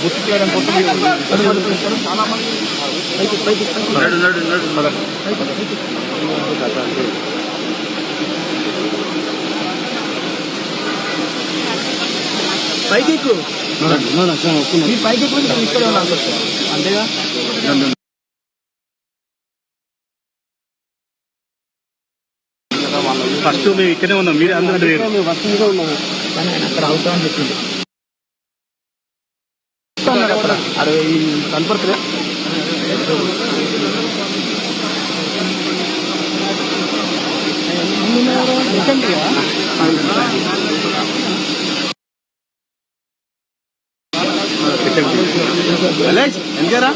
గుర్తు చేయడం కోసం చాలా మంది పైకి పైకి ఇక్కడే ఉన్నాను అంతేగా. ఫస్ట్ మేము ఇక్కడే ఉన్నాం, మీరు అందరూ ఫస్ట్ మీద ఉన్నాము కానీ ఆయన అక్కడ అవుతామని చెప్పింది. అరే కనపడుతుంది ఎంకారా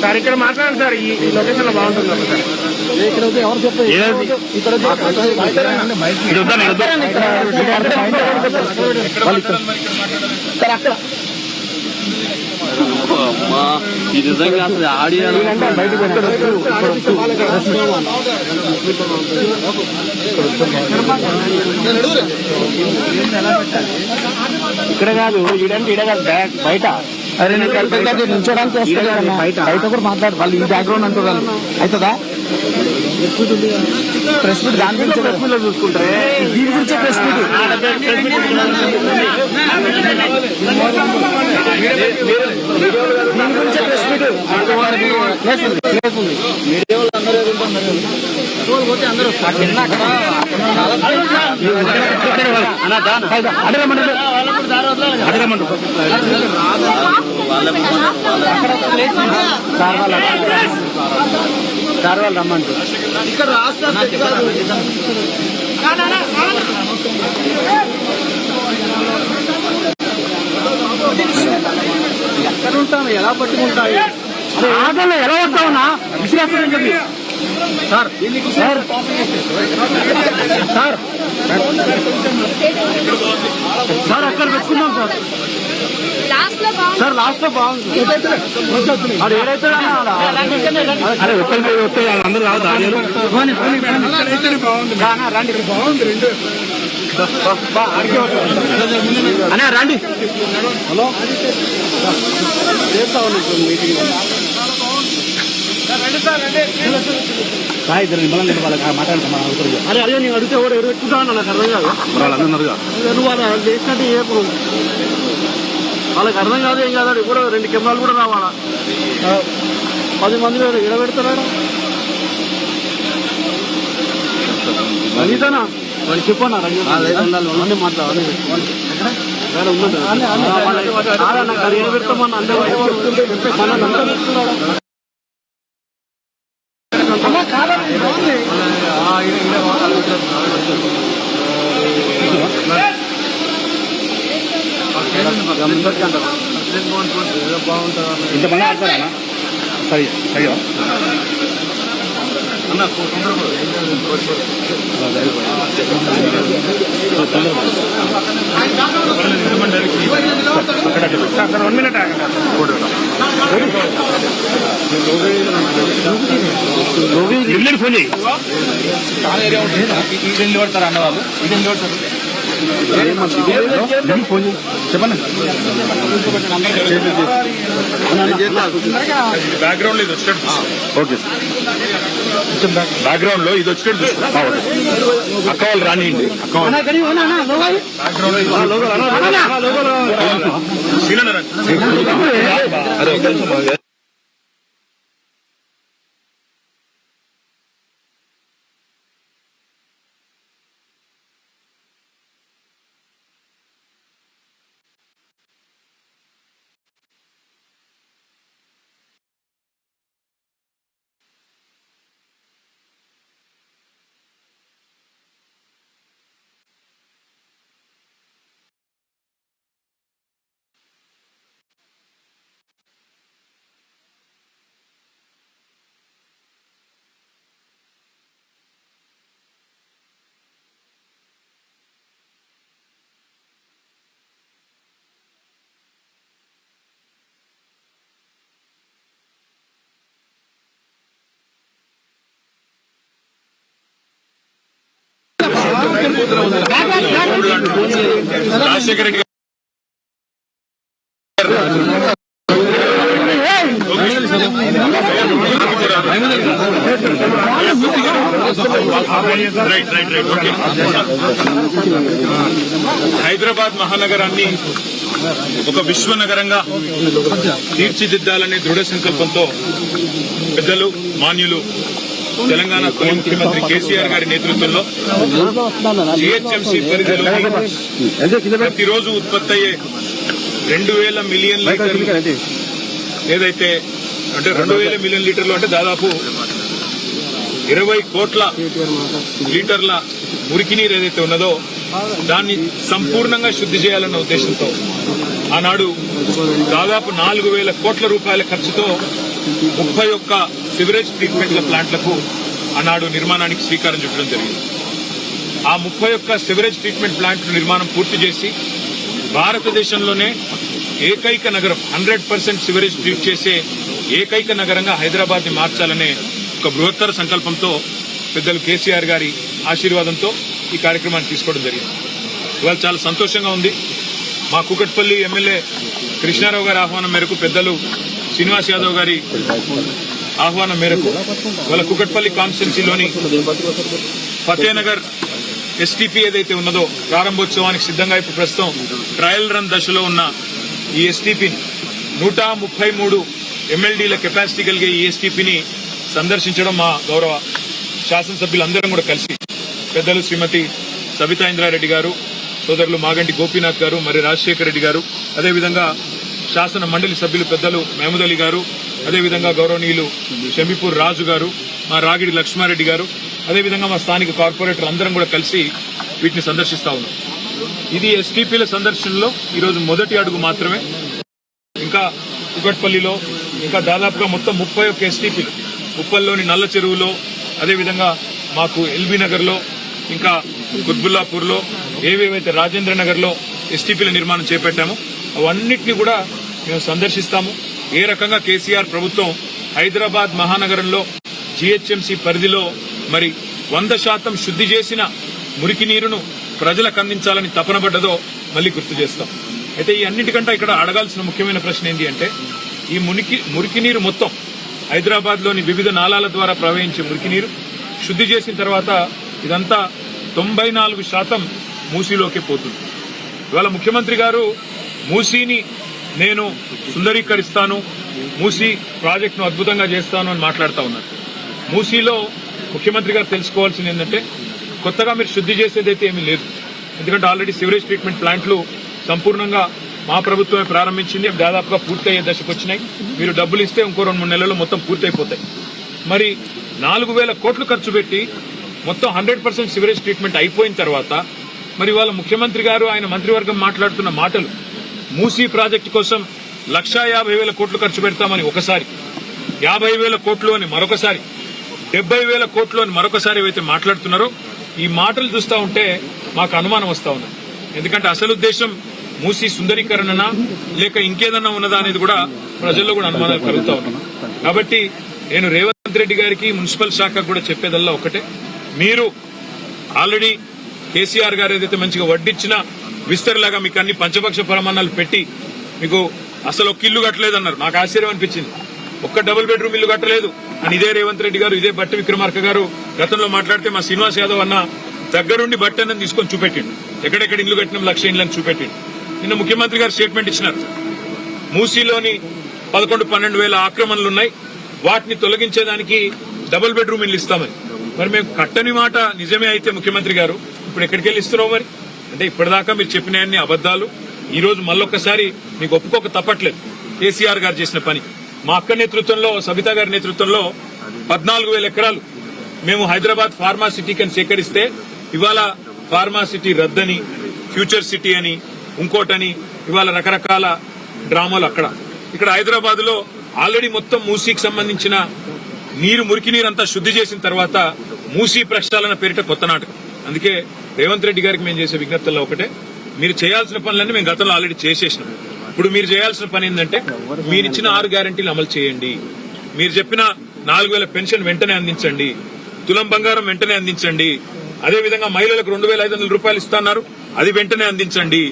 సార్ ఇక్కడ మాట్లాడండి సార్. ఈ లొకేషన్ లో బాగుంటుంది సార్. ఇక్కడ ఎవరు చెప్పారు? ఇక్కడ అక్కడ ఇది నిజంగా అసలు ఆడియో బయటకు ఇక్కడ కాదు, ఈడంటే ఈడ కాదు, బయట. అరే నిల్చోడానికి వస్తుంది బయట కూడా మాట్లాడు. వాళ్ళు ఈ బ్యాక్గ్రౌండ్ అంటారు వాళ్ళు అవుతుందా? ప్రెస్ మీట్ దాని గురించి ప్రెస్ మీట్ లో చూసుకుంటారే, దీని గురించే ప్రెస్ మీట్. దీని గురించే ప్రెస్ మీట్. మీడియా అందరూ పోతే అందరూ సార్ వాళ్ళు రమ్మంటారు. ఇక్కడ ఎక్కడ ఉంటాను, ఎలా పట్టుకుంటాయి ఆటోలో ఎలా వస్తావునా విశ్రాంతి చెప్పి సార్ సార్ సార్ సార్ అక్కడ పెట్టుకుందాం సార్. సార్ లాస్ట్ లో బాగుంది. ఏదైతే అరే ఒక్కరికి వస్తే అందరూ రాదు రండి బాగుంది రెండు అనే రండి. హలో చేస్తా ఉన్నాం మీటింగ్. ఇద్దరు నిమ్మలంగా వాళ్ళకి మాట్లాడతాం. అరే అదే నేను అడిగితే ఎవరు పెట్టుకుంటాను నాకు అర్థం కాదు. నువ్వు వాళ్ళు చేసినట్టు ఏ వాళ్ళకి అర్థం కాదు, ఏం కాదు. ఇప్పుడు 2 కెమెరాలు కూడా రావాలా? 10 మంది ఎడబెడతారా? రంజితానా వాళ్ళు చెప్పన్నా రండి మాట్లాడాలి. నాకు ఎడబెడతామని అంటే ఇంతమంది ఆడతారా? సరే అయ్యో అన్న సార్ 1 మినిట్ ఇల్లు ఫోన్ చేయి. చాలా ఏరియా ఉంటుంది. ఇది ఇల్లు పడతారు అన్నవాళ్ళు, ఇది ఇల్లు పడతారు. చెప్పండి. బ్యాక్గ్రౌండ్ లో ఇది వచ్చేటట్టు. ఓకే సార్, బ్యాక్గ్రౌండ్ లో ఇది వచ్చేటట్టు. అక్క వాళ్ళు రానియండి. అక్క రాజశేఖర రెడ్డి హైదరాబాద్ మహానగరాన్ని ఒక విశ్వనగరంగా తీర్చిదిద్దాలనే దృఢ సంకల్పంతో పెద్దలు మాన్యులు తెలంగాణ ముఖ్యమంత్రి కేసీఆర్ గారి నేతృత్వంలో జీహెచ్ఎంసీ పరిధిలో ప్రతిరోజు ఉత్పత్తి అయ్యే 2,000 మిలియన్ లీటర్లు ఏదైతే అంటే 2,000 మిలియన్ లీటర్లు అంటే దాదాపు 20 కోట్ల లీటర్ల మురికి నీరు ఏదైతే ఉన్నదో దాన్ని సంపూర్ణంగా శుద్ధి చేయాలన్న ఉద్దేశంతో ఆనాడు దాదాపు 4,000 కోట్ల రూపాయల ఖర్చుతో 31 సివరేజ్ ట్రీట్మెంట్ల ప్లాంట్లకు ఆనాడు నిర్మాణానికి శ్రీకారం చుట్టడం జరిగింది. ఆ 31 సివరేజ్ ట్రీట్మెంట్ ప్లాంట్ల నిర్మాణం పూర్తి చేసి భారతదేశంలోనే ఏకైక నగరం 100% సివరేజ్ ట్రీట్ చేసే ఏకైక నగరంగా హైదరాబాద్ ని మార్చాలనే ఒక బృహత్తర సంకల్పంతో పెద్దలు కేసీఆర్ గారి ఆశీర్వాదంతో ఈ కార్యక్రమాన్ని తీసుకోవడం జరిగింది. ఇవాళ చాలా సంతోషంగా ఉంది. మా కూకట్పల్లి ఎమ్మెల్యే కృష్ణారావు గారి ఆహ్వానం మేరకు, పెద్దలు శ్రీనివాస్ యాదవ్ గారి ఆహ్వానం మేరకు ఇవాళ కూకట్పల్లి కాన్స్టిట్యున్సీలోని ఫతేనగర్ ఎస్టీపీ ఏదైతే ఉన్నదో ప్రారంభోత్సవానికి సిద్ధంగా ఇప్పుడు ప్రస్తుతం ట్రయల్ రన్ దశలో ఉన్న ఈ ఎస్టీపీని 133 MLDల కెపాసిటీ కలిగే ఈ ఎస్టీపీని సందర్శించడం మా గౌరవ శాసనసభ్యులందరం కూడా కలిసి పెద్దలు శ్రీమతి సబితా ఇంద్రారెడ్డి గారు, సోదరులు మాగంటి గోపీనాథ్ గారు, మరి రాజశేఖర రెడ్డి గారు, అదేవిధంగా శాసన మండలి సభ్యులు పెద్దలు మహమూద్ అలీ గారు, అదేవిధంగా గౌరవనీయులు షమీపూర్ రాజు గారు, మా రాగిడి లక్ష్మారెడ్డి గారు, అదేవిధంగా మా స్థానిక కార్పొరేటర్ అందరం కూడా కలిసి వీటిని సందర్శిస్తా ఉన్నాం. ఇది ఎస్టీపీల సందర్శనలో ఈరోజు మొదటి అడుగు మాత్రమే. ఇంకా కుకట్పల్లిలో ఇంకా దాదాపుగా మొత్తం 31 ఎస్టీపీలు, ఉప్పల్లోని నల్ల చెరువులో, అదేవిధంగా మాకు ఎల్బీ నగర్ లో, ఇంకా కుత్బుల్లాపూర్ లో, ఏవేవైతే రాజేంద్ర నగర్ లో ఎస్టీపీల నిర్మాణం చేపట్టామో అవన్నిటిని కూడా మేము సందర్శిస్తాము. ఏ రకంగా కేసీఆర్ ప్రభుత్వం హైదరాబాద్ మహానగరంలో జీహెచ్ఎంసీ పరిధిలో మరి 100% శుద్ధి చేసిన మురికి నీరును ప్రజలకు అందించాలని తపనబడ్డదో మళ్లీ గుర్తు చేస్తాం. అయితే ఈ అన్నిటికంటే ఇక్కడ అడగాల్సిన ముఖ్యమైన ప్రశ్న ఏంటి అంటే, ఈ మురికి నీరు మొత్తం హైదరాబాద్ లోని వివిధ నాలాల ద్వారా ప్రవహించే మురికి నీరు శుద్ధి చేసిన తర్వాత ఇదంతా 94% మూసీలోకి పోతుంది. ఇవాళ ముఖ్యమంత్రి గారు మూసీని నేను సుందరీకరిస్తాను, మూసీ ప్రాజెక్టును అద్భుతంగా చేస్తాను అని మాట్లాడుతూ ఉన్నారు. మూసీలో ముఖ్యమంత్రి గారు తెలుసుకోవాల్సింది ఏంటంటే, కొత్తగా మీరు శుద్ధి చేసేదైతే ఏమీ లేదు. ఎందుకంటే ఆల్రెడీ సివరేజ్ ట్రీట్మెంట్ ప్లాంట్లు సంపూర్ణంగా మా ప్రభుత్వమే ప్రారంభించింది. దాదాపుగా పూర్తయ్యే దశకు వచ్చినాయి. మీరు డబ్బులు ఇస్తే ఇంకో 2-3 నెలల్లో మొత్తం పూర్తయిపోతాయి. మరి 4,000 కోట్లు ఖర్చు పెట్టి మొత్తం 100% సివరేజ్ ట్రీట్మెంట్ అయిపోయిన తర్వాత మరి వాళ్ళ ముఖ్యమంత్రి గారు ఆయన మంత్రివర్గం మాట్లాడుతున్న మాటలు, మూసీ ప్రాజెక్టు కోసం 1,50,000 కోట్లు ఖర్చు పెడతామని ఒకసారి, 50,000 కోట్లు అని మరొకసారి, 70,000 కోట్లు అని మరొకసారి ఏవైతే మాట్లాడుతున్నారో ఈ మాటలు చూస్తా ఉంటే మాకు అనుమానం వస్తా ఉన్నది. ఎందుకంటే అసలు ఉద్దేశం మూసీ సుందరీకరణనా లేక ఇంకేదన్నా ఉన్నదా అనేది కూడా ప్రజల్లో కూడా అనుమానాలు కలుగుతా ఉన్నాయి. కాబట్టి నేను రేవంత్ రెడ్డి గారికి, మున్సిపల్ శాఖకు కూడా చెప్పేదల్లా ఒకటే, మీరు ఆల్రెడీ కేసీఆర్ గారు ఏదైతే మంచిగా వడ్డిచ్చిన విస్తరలాగా మీకు అన్ని పంచపక్ష ప్రమాణాలు పెట్టి మీకు అసలు ఒక్క ఇల్లు కట్టలేదన్నారు. నాకు ఆశ్చర్యం అనిపించింది. ఒక్క డబుల్ బెడ్రూమ్ ఇల్లు కట్టలేదు అని ఇదే రేవంత్ రెడ్డి గారు, ఇదే బట్టి విక్రమార్క గారు గతంలో మాట్లాడితే మా శ్రీనివాస్ యాదవ్ అన్న దగ్గరుండి బట్టి అన్నది తీసుకొని చూపెట్టిండు. ఎక్కడెక్కడ ఇల్లు కట్టిన 1,00,000 ఇళ్లను చూపెట్టిండు. నిన్న ముఖ్యమంత్రి గారు స్టేట్మెంట్ ఇచ్చినారు, మూసీలోని 11-12 ఆక్రమణలున్నాయి, వాటిని తొలగించేదానికి డబుల్ బెడ్రూమ్ ఇల్లు ఇస్తామని. మరి మేము కట్టని మాట నిజమే అయితే ముఖ్యమంత్రి గారు ఇప్పుడు ఎక్కడికి వెళ్ళి ఇస్తున్నావు? మరి అంటే ఇప్పటిదాకా మీరు చెప్పినవన్నీ అబద్దాలు. ఈ రోజు మళ్ళొక్కసారి మీకు ఒప్పుకోక తప్పట్లేదు. కేసీఆర్ గారు చేసిన పని, మా అక్క నేతృత్వంలో, సబితా గారి నేతృత్వంలో 14,000 ఎకరాలు మేము హైదరాబాద్ ఫార్మా సిటీకి అని సేకరిస్తే ఇవాళ ఫార్మా సిటీ రద్దని, ఫ్యూచర్ సిటీ అని, ఇంకోటని ఇవాళ రకరకాల డ్రామాలు అక్కడ. ఇక్కడ హైదరాబాద్ లో ఆల్రెడీ మొత్తం మూసీకి సంబంధించిన మురికి నీరంతా శుద్ధి చేసిన తర్వాత మూసీ ప్రక్షాళన పేరిట కొత్త నాటకం. అందుకే రేవంత్ రెడ్డి గారికి మేము చేసే విజ్ఞప్తుల్లో ఒకటే, మీరు చేయాల్సిన పనులన్నీ మేము గతంలో ఆల్రెడీ చేసేసినాం. ఇప్పుడు మీరు చేయాల్సిన పని ఏంటంటే, మీరిచ్చిన 6 గ్యారంటీలు అమలు చేయండి. మీరు చెప్పిన 4,000 పెన్షన్ వెంటనే అందించండి, తులం బంగారం వెంటనే అందించండి, అదేవిధంగా మహిళలకు 2,500 రూపాయలు ఇస్తున్నారు, అది వెంటనే అందించండి.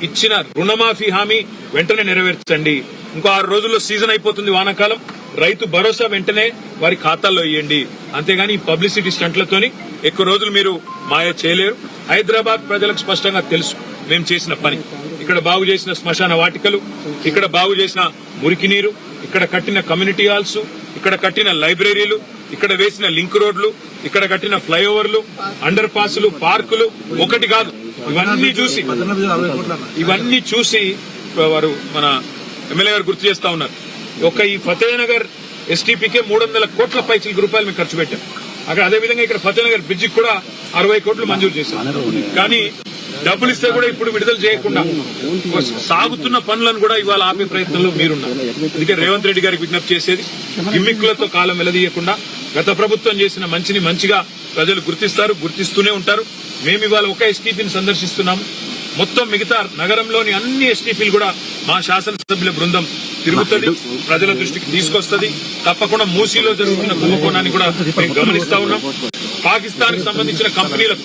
ఇచ్చిన రుణమాఫీ హామీ వెంటనే నెరవేర్చండి. ఇంకో 6 రోజుల్లో సీజన్ అయిపోతుంది వానాకాలం. రైతు భరోసా వెంటనే వారి ఖాతాల్లో ఇవ్వండి. అంతేగాని ఈ పబ్లిసిటీ స్టంట్లతోని ఎక్కువ రోజులు మీరు మాయ చేయలేరు. హైదరాబాద్ ప్రజలకు స్పష్టంగా తెలుసు మేము చేసిన పని. ఇక్కడ బాగు చేసిన శ్మశాన వాటికలు, ఇక్కడ బాగు చేసిన మురికి నీరు, ఇక్కడ కట్టిన కమ్యూనిటీ హాల్స్, ఇక్కడ కట్టిన లైబ్రరీలు, ఇక్కడ వేసిన లింక్ రోడ్లు, ఇక్కడ కట్టిన ఫ్లైఓవర్లు, అండర్ పాస్లు, పార్కులు ఒకటి కాదు. ఇవన్నీ చూసి వారు మన ఎమ్మెల్యే గారు గుర్తు చేస్తా ఉన్నారు. ఒక ఈ ఫతేనగర్ ఎస్టీపీకే 300 కోట్ల పైసలు రూపాయలు మేము ఖర్చు పెట్టాం. అక్కడ అదేవిధంగా ఇక్కడ ఫతేనగర్ బ్రిడ్జికి కూడా 60 కోట్లు మంజూరు చేశాం. కానీ డబ్బులు ఇస్తే కూడా ఇప్పుడు విడుదల చేయకుండా సాగుతున్న పనులను కూడా ఇవాళ ఆపే ప్రయత్నంలో మీరున్నారు. అందుకే రేవంత్ రెడ్డి గారికి విజ్ఞప్తి చేసేది, గిమ్మిక్కులతో కాలం వెలదీయకుండా గత ప్రభుత్వం చేసిన మంచిని మంచిగా ప్రజలు గుర్తిస్తారు, గుర్తిస్తూనే ఉంటారు. మేము ఇవాళ ఒక ఎస్టీపీని సందర్శిస్తున్నాము. మొత్తం మిగతా నగరంలోని అన్ని ఎస్టీపీలు కూడా మా శాసనసభ్యుల బృందం తిరుగుతుంది, ప్రజల దృష్టికి తీసుకొస్తుంది. తప్పకుండా మూసీలో జరుగుతున్న కుంభకోణాన్ని కూడా మేము గమనిస్తా ఉన్నాం. పాకిస్తాన్ కి సంబంధించిన కంపెనీలకు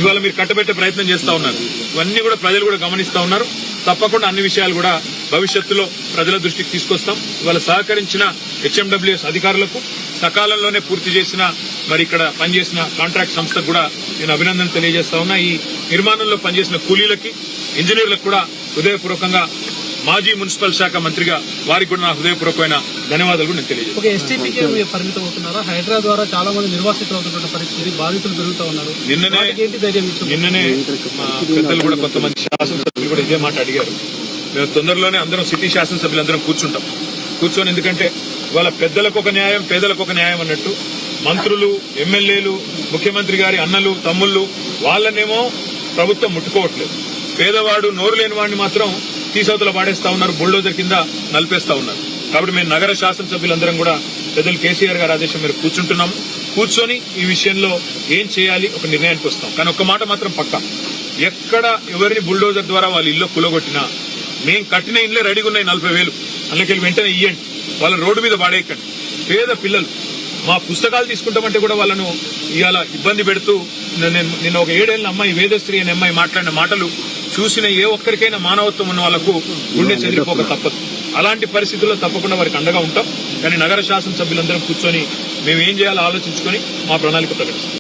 ఇవాళ మీరు కట్టబెట్టే ప్రయత్నం చేస్తా ఉన్నారు. ఇవన్నీ కూడా ప్రజలు కూడా గమనిస్తా ఉన్నారు. తప్పకుండా అన్ని విషయాలు కూడా భవిష్యత్తులో ప్రజల దృష్టికి తీసుకొస్తాం. ఇవాళ సహకరించిన హెచ్ఎండబ్ల్యూఎస్ అధికారులకు, సకాలంలోనే పూర్తి చేసిన మరి ఇక్కడ పనిచేసిన కాంట్రాక్ట్ సంస్థకు కూడా నేను అభినందన తెలియజేస్తా ఉన్నా. ఈ నిర్మాణంలో పనిచేసిన కూలీలకి, ఇంజనీర్లకు కూడా హృదయపూర్వకంగా మాజీ మున్సిపల్ శాఖ మంత్రిగా వారికి కూడా నా హృదయపూర్వకమైన ధన్యవాదాలు కూడా నేను తెలియజేస్తాను. ఒక ఎస్టీపీకే పరిమితం అవుతున్నారా? హైదరాబాద్ ద్వారా చాలా మంది నిర్వాసితులు అవుతున్న పరిస్థితి, బాధితులు పెరుగుతూ ఉన్నారు. నిన్ననే మా పెద్దలు కూడా కొంతమంది శాసనసభ్యులు కూడా ఇదే మాట అడిగారు. మేము తొందరలోనే అందరం సిటీ శాసనసభ్యులందరం కూర్చొని ఎందుకంటే వాళ్ళ పెద్దలకు ఒక న్యాయం, పేదలకు ఒక న్యాయం అన్నట్టు మంత్రులు, ఎమ్మెల్యేలు, ముఖ్యమంత్రి గారి అన్నలు, తమ్ముళ్లు వాళ్ళనేమో ప్రభుత్వం ముట్టుకోవట్లేదు. పేదవాడు, నోరు లేని వాడిని మాత్రం తీసవతల పాడేస్తా ఉన్నారు, బుల్డోజర్ కింద నలిపేస్తా ఉన్నారు. కాబట్టి మేము నగర శాసనసభ్యులందరం కూడా పెద్దలు కేసీఆర్ గారి ఆదేశం మీరు కూర్చొని ఈ విషయంలో ఏం చేయాలి ఒక నిర్ణయానికి వస్తాం. కానీ ఒక్క మాట మాత్రం పక్కా, ఎక్కడ ఎవరిని బుల్డోజర్ ద్వారా వాళ్ళ ఇల్లు కులగొట్టినా మేము కట్టిన ఇల్లే రెడీగా ఉన్నాయి 40,000 అందుకెళ్ళి వెంటనే ఇయ్యండి, వాళ్ళ రోడ్డు మీద పాడేయకండి. పేద పిల్లలు మా పుస్తకాలు తీసుకుంటామంటే కూడా వాళ్ళను ఇవాళ ఇబ్బంది పెడుతూ నిన్న ఒక 7 ఏళ్ల అమ్మాయి, వేదశ్రీ అనే అమ్మాయి మాట్లాడిన మాటలు చూసిన ఏ ఒక్కరికైనా మానవత్వం ఉన్న వాళ్లకు గుండె చెదిరిపోక తప్పదు. అలాంటి పరిస్థితుల్లో తప్పకుండా వారికి అండగా ఉంటాం. కానీ నగర శాసనసభ్యులందరం కూర్చొని మేము ఏం చేయాలో ఆలోచించుకొని మా ప్రణాళిక ప్రకటిస్తాం.